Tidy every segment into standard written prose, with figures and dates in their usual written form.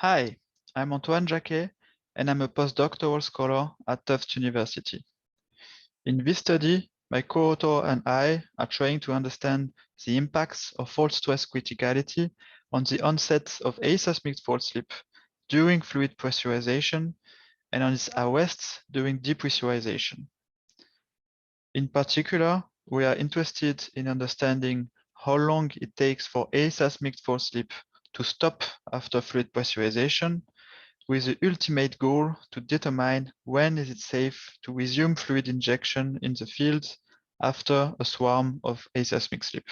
Hi, I'm Antoine Jacquey, and I'm a postdoctoral scholar at Tufts University. In this study, my co-author and I are trying to understand the impacts of fault stress criticality on the onset of aseismic fault slip during fluid pressurization and on its arrests during depressurization. In particular, we are interested in understanding how long it takes for aseismic fault slip to stop after fluid pressurization, with the ultimate goal to determine when is it safe to resume fluid injection in the field after a swarm of aseismic slip.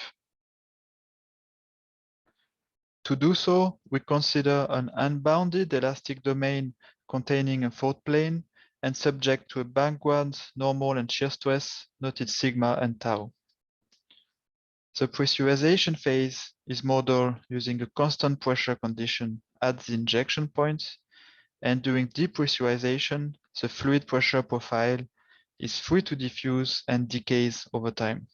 To do so, we consider an unbounded elastic domain containing a fault plane and subject to a backward normal and shear stress noted sigma and tau. The pressurization phase is modeled using a constant pressure condition at the injection point, and during depressurization, the fluid pressure profile is free to diffuse and decays over time.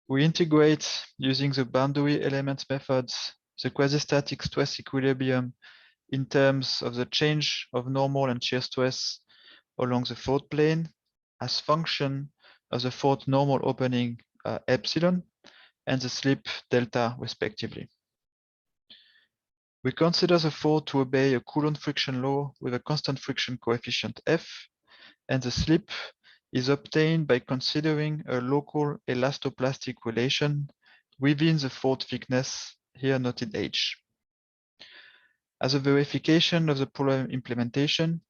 We integrate, using the boundary element methods, the quasi-static stress equilibrium in terms of the change of normal and shear stress along the fault plane as function of the fault normal opening epsilon and the slip delta respectively. We consider the fault to obey a Coulomb friction law with a constant friction coefficient F, and the slip is obtained by considering a local elastoplastic relation within the fault thickness, here noted H. As a verification of the problem implementation,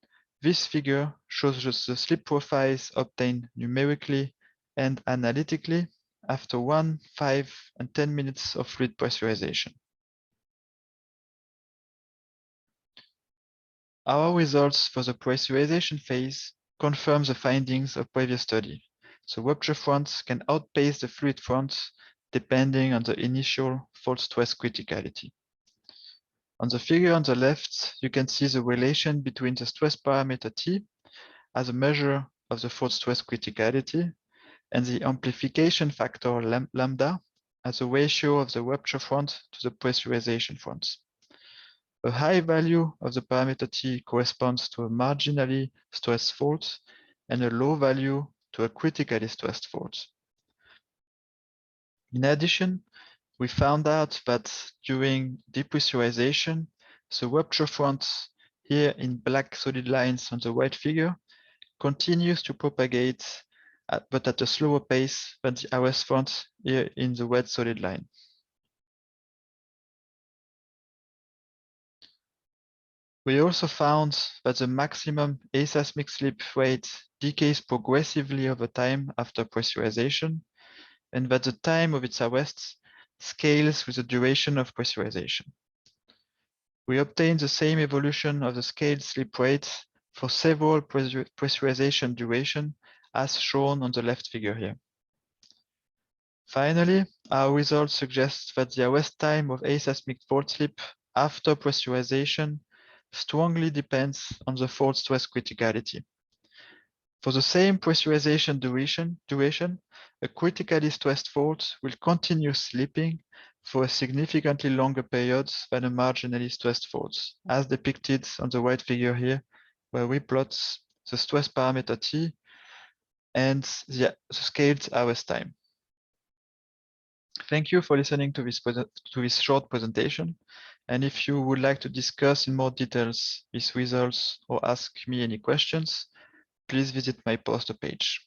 this figure shows the slip profiles obtained numerically and analytically after 1, 5, and 10 minutes of fluid pressurization. Our results for the pressurization phase confirm the findings of previous study. The rupture fronts can outpace the fluid fronts depending on the initial fault stress criticality. On the figure on the left, you can see the relation between the stress parameter T as a measure of the fault stress criticality and the amplification factor lambda as a ratio of the rupture front to the pressurization fronts. A high value of the parameter T corresponds to a marginally stressed fault and a low value to a critically stressed fault. In addition, we found out that during depressurization, the rupture front, here in black solid lines on the right figure, continues to propagate, but at a slower pace than the arrest front here in the red solid line. We also found that the maximum aseismic slip rate decays progressively over time after pressurization, and that the time of its arrest scales with the duration of pressurization. We obtained the same evolution of the scaled slip rates for several pressurization duration as shown on the left figure here. Finally, our results suggest that the arrest time of aseismic fault slip after pressurization strongly depends on the fault stress criticality. For the same pressurization duration, a critically stressed fault will continue slipping for a significantly longer period than a marginally stressed fault, as depicted on the right figure here, where we plot the stress parameter T and the scaled arrest time. Thank you for listening to this short presentation. And if you would like to discuss in more details these results or ask me any questions, please visit my poster page.